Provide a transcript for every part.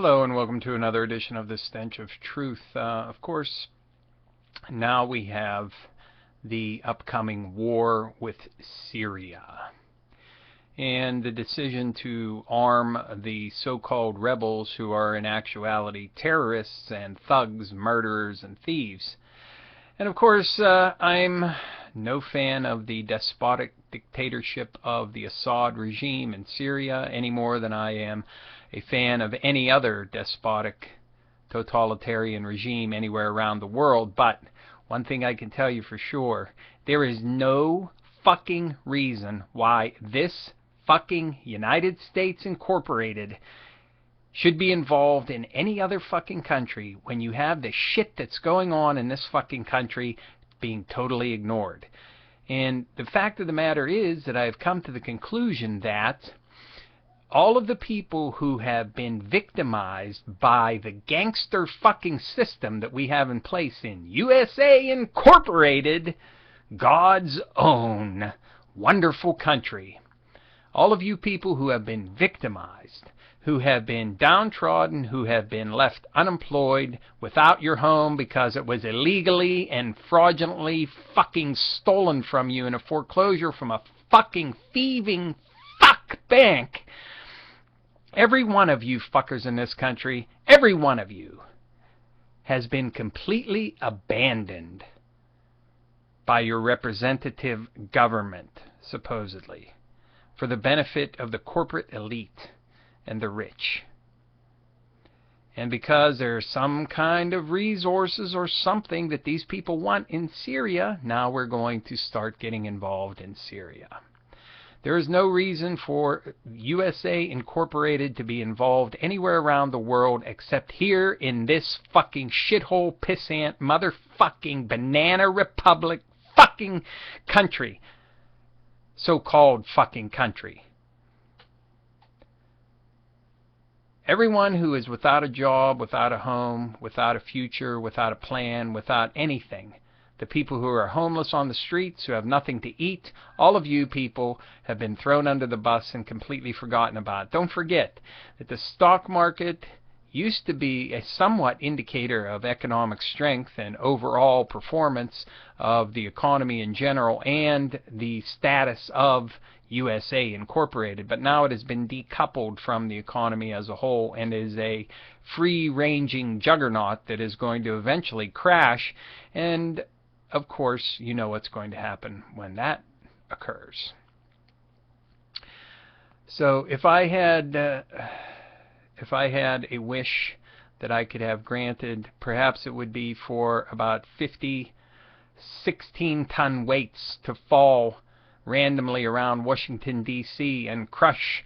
Hello and welcome to another edition of the Stench of Truth. Of course, now we have the upcoming war with Syria and the decision to arm the so-called rebels who are in actuality terrorists and thugs, murderers and thieves. And of course, I'm no fan of the despotic dictatorship of the Assad regime in Syria any more than I am a fan of any other despotic totalitarian regime anywhere around the world. But one thing I can tell you for sure, there is no fucking reason why this fucking United States Incorporated should be involved in any other fucking country when you have the shit that's going on in this fucking country being totally ignored. And the fact of the matter is that I have come to the conclusion that all of the people who have been victimized by the gangster fucking system that we have in place in USA Incorporated, God's own wonderful country, all of you people who have been victimized, who have been downtrodden, who have been left unemployed, without your home because it was illegally and fraudulently fucking stolen from you in a foreclosure from a fucking thieving fuck bank. Every one of you fuckers in this country, every one of you, has been completely abandoned by your representative government, supposedly, for the benefit of the corporate elite and the rich. And because there's some kind of resources or something that these people want in Syria, now we're going to start getting involved in Syria. There is no reason for USA Incorporated to be involved anywhere around the world except here in this fucking shithole pissant motherfucking banana republic fucking country. So-called fucking country. Everyone who is without a job, without a home, without a future, without a plan, without anything, the people who are homeless on the streets, who have nothing to eat, all of you people have been thrown under the bus and completely forgotten about. Don't forget that the stock market used to be a somewhat indicator of economic strength and overall performance of the economy in general and the status of USA Incorporated. But now it has been decoupled from the economy as a whole and is a free-ranging juggernaut that is going to eventually crash. And of course, you know what's going to happen when that occurs. So if I had a wish that I could have granted, perhaps it would be for about 50 16-ton weights to fall randomly around Washington, D.C. and crush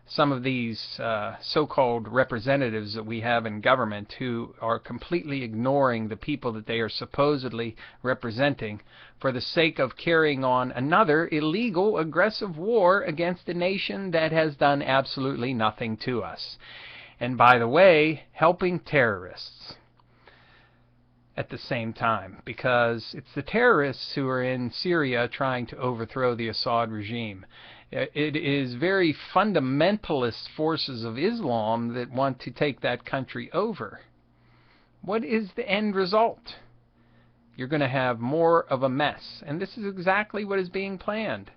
some of these so-called representatives that we have in government who are completely ignoring the people that they are supposedly representing for the sake of carrying on another illegal, aggressive war against a nation that has done absolutely nothing to us. And by the way, helping terrorists at the same time, because it's the terrorists who are in Syria trying to overthrow the Assad regime. It is very fundamentalist forces of Islam that want to take that country over. What is the end result? You're going to have more of a mess. And this is exactly what is being planned.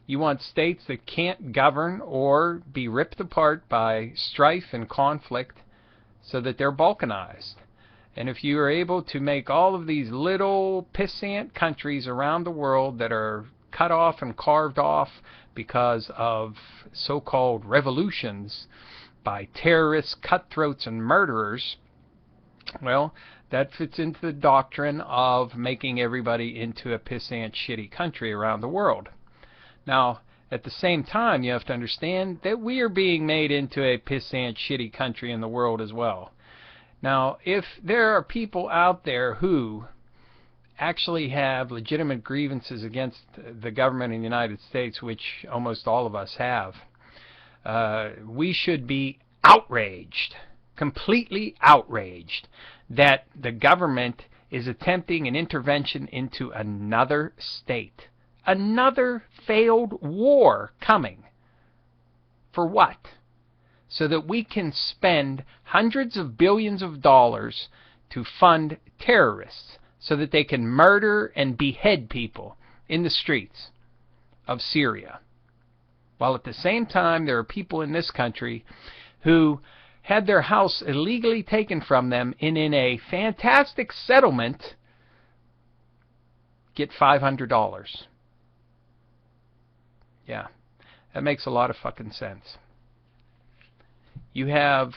You want states that can't govern or be ripped apart by strife and conflict so that they're balkanized. And if you are able to make all of these little pissant countries around the world that are cut off and carved off because of so-called revolutions by terrorists, cutthroats, and murderers, well, that fits into the doctrine of making everybody into a pissant, shitty country around the world. Now, at the same time, you have to understand that we are being made into a pissant, shitty country in the world as well. Now, if there are people out there who actually have legitimate grievances against the government in the United States, which almost all of us have, we should be outraged, completely outraged, that the government is attempting an intervention into another state. Another failed war coming. For what? so that we can spend hundreds of billions of dollars to fund terrorists so that they can murder and behead people in the streets of Syria. While at the same time there are people in this country who had their house illegally taken from them and in a fantastic settlement get $500. Yeah, that makes a lot of fucking sense. You have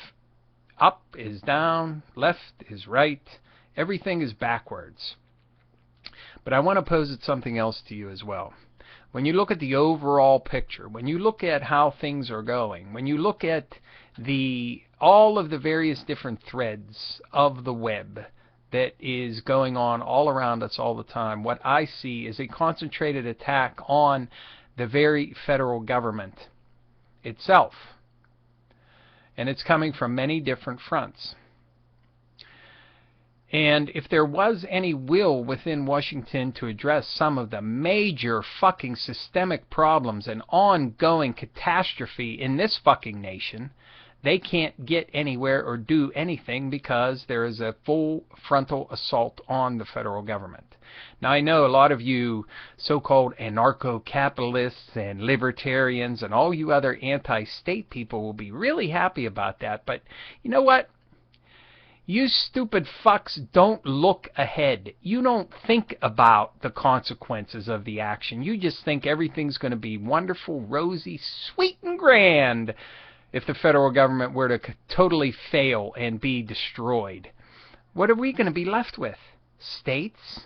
up is down, left is right, everything is backwards. But I want to pose something else to you as well. When you look at the overall picture, when you look at how things are going, when you look at all of the various different threads of the web that is going on all around us all the time, what I see is a concentrated attack on the very federal government itself. And it's coming from many different fronts. And if there was any will within Washington to address some of the major fucking systemic problems and ongoing catastrophe in this fucking nation, they can't get anywhere or do anything because there is a full frontal assault on the federal government. Now, I know a lot of you so-called anarcho-capitalists and libertarians and all you other anti-state people will be really happy about that, but you know what? You stupid fucks don't look ahead. You don't think about the consequences of the action. You just think everything's going to be wonderful, rosy, sweet, and grand if the federal government were to totally fail and be destroyed. What are we going to be left with? States?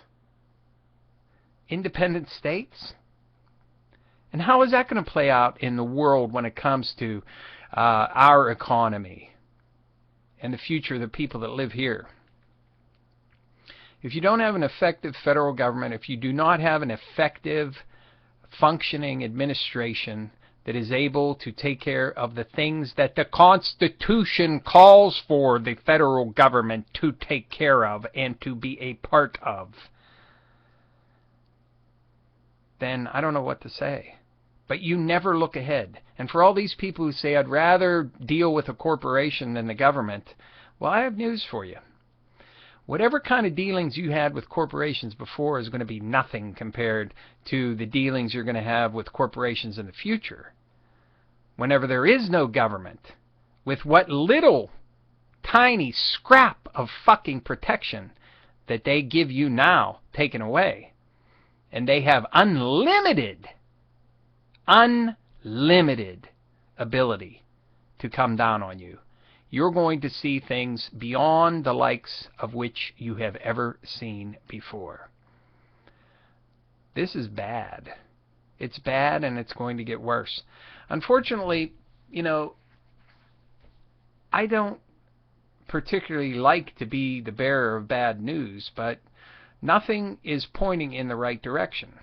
Independent states? And how is that going to play out in the world when it comes to our economy and the future of the people that live here? If you don't have an effective federal government, if you do not have an effective functioning administration that is able to take care of the things that the Constitution calls for the federal government to take care of and to be a part of, then I don't know what to say. But you never look ahead. And for all these people who say, I'd rather deal with a corporation than the government, well, I have news for you. Whatever kind of dealings you had with corporations before is going to be nothing compared to the dealings you're going to have with corporations in the future. Whenever there is no government, with what little tiny scrap of fucking protection that they give you now taken away, and they have unlimited ability to come down on you, you're going to see things beyond the likes of which you have ever seen before. This is bad. It's bad, and it's going to get worse. Unfortunately, you know, I don't particularly like to be the bearer of bad news, but nothing is pointing in the right direction.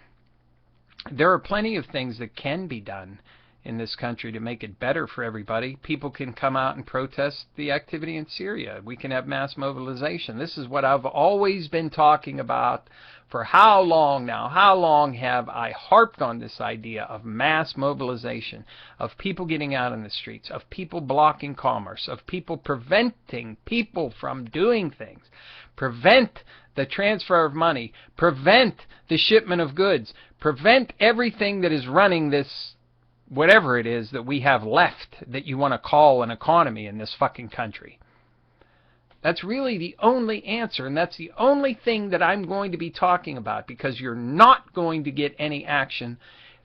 There are plenty of things that can be done in this country to make it better for everybody. People can come out and protest the activity in Syria. We can have mass mobilization. This is what I've always been talking about for how long now? How long have I harped on this idea of mass mobilization, of people getting out in the streets, of people blocking commerce, of people preventing people from doing things, prevent the transfer of money, prevent the shipment of goods, prevent everything that is running this, whatever it is that we have left that you want to call an economy in this fucking country. That's really the only answer, and that's the only thing that I'm going to be talking about, because you're not going to get any action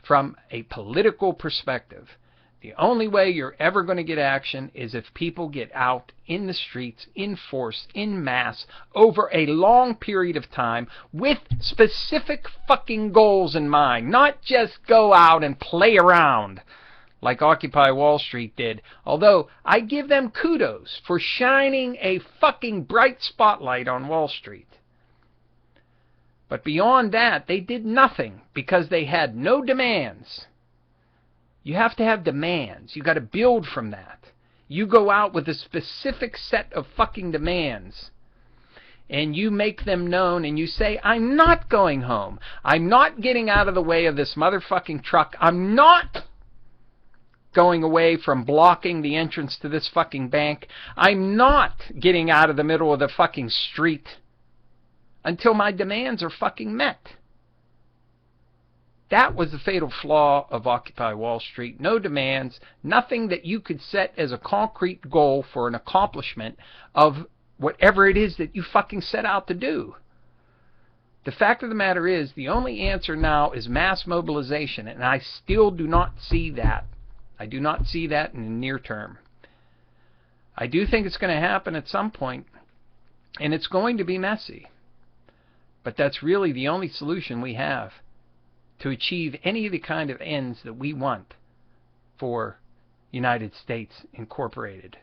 from a political perspective. The only way you're ever going to get action is if people get out in the streets, in force, in mass, over a long period of time, with specific fucking goals in mind. Not just go out and play around like Occupy Wall Street did. Although, I give them kudos for shining a fucking bright spotlight on Wall Street. But beyond that, they did nothing because they had no demands. You have to have demands. You got to build from that. You go out with a specific set of fucking demands, and you make them known, and you say, I'm not going home. I'm not getting out of the way of this motherfucking truck. I'm not going away from blocking the entrance to this fucking bank. I'm not getting out of the middle of the fucking street until my demands are fucking met. That was the fatal flaw of Occupy Wall Street. No demands, nothing that you could set as a concrete goal for an accomplishment of whatever it is that you fucking set out to do. The fact of the matter is, the only answer now is mass mobilization, and I still do not see that. I do not see that in the near term. I do think it's going to happen at some point, and it's going to be messy. But that's really the only solution we have to achieve any of the kind of ends that we want for United States Incorporated.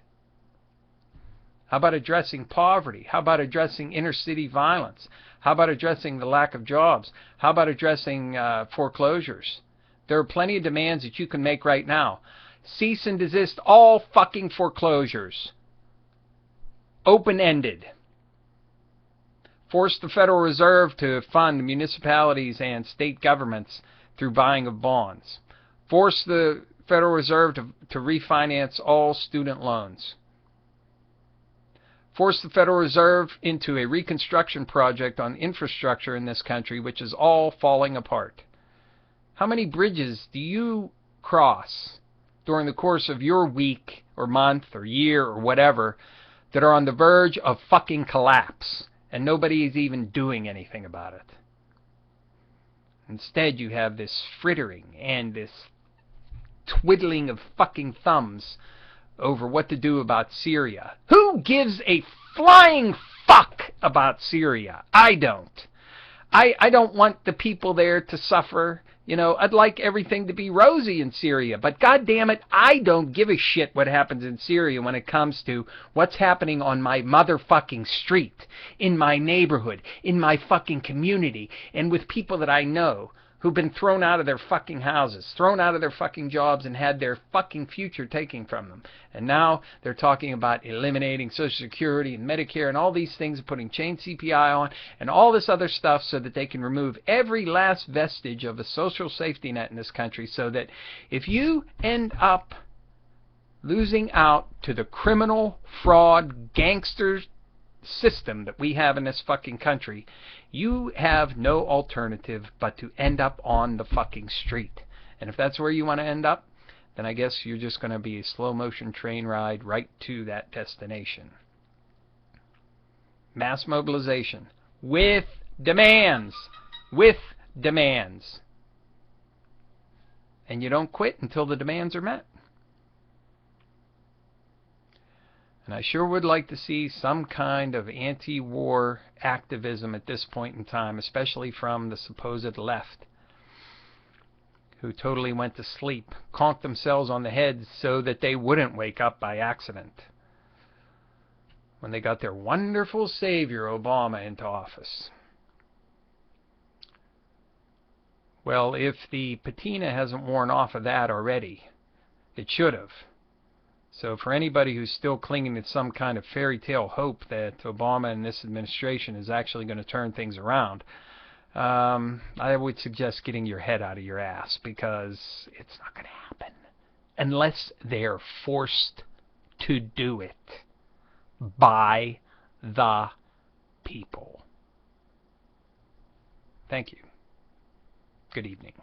How about addressing poverty? How about addressing inner city violence? How about addressing the lack of jobs? How about addressing foreclosures? There are plenty of demands that you can make right now. Cease and desist all fucking foreclosures. Open-ended. Force the Federal Reserve to fund municipalities and state governments through buying of bonds. Force the Federal Reserve to refinance all student loans. Force the Federal Reserve into a reconstruction project on infrastructure in this country, which is all falling apart. How many bridges do you cross during the course of your week or month or year or whatever that are on the verge of fucking collapse? And nobody is even doing anything about it. Instead, you have this frittering and this twiddling of fucking thumbs over what to do about Syria. Who gives a flying fuck about Syria? I don't. I don't want the people there to suffer. You know, I'd like everything to be rosy in Syria, but goddammit, I don't give a shit what happens in Syria when it comes to what's happening on my motherfucking street, in my neighborhood, in my fucking community, and with people that I know who've been thrown out of their fucking houses, thrown out of their fucking jobs, and had their fucking future taken from them. And now they're talking about eliminating Social Security and Medicare and all these things, putting chain CPI on and all this other stuff so that they can remove every last vestige of a social safety net in this country, so that if you end up losing out to the criminal, fraud, gangster system that we have in this fucking country, you have no alternative but to end up on the fucking street. And if that's where you want to end up, then I guess you're just going to be a slow motion train ride right to that destination. Mass mobilization with demands. With demands. And you don't quit until the demands are met. And I sure would like to see some kind of anti-war activism at this point in time, especially from the supposed left, who totally went to sleep, conked themselves on the head so that they wouldn't wake up by accident when they got their wonderful savior Obama into office. Well, if the patina hasn't worn off of that already, it should have. So for anybody who's still clinging to some kind of fairy tale hope that Obama and this administration is actually going to turn things around, I would suggest getting your head out of your ass, because it's not going to happen unless they're forced to do it by the people. Thank you. Good evening.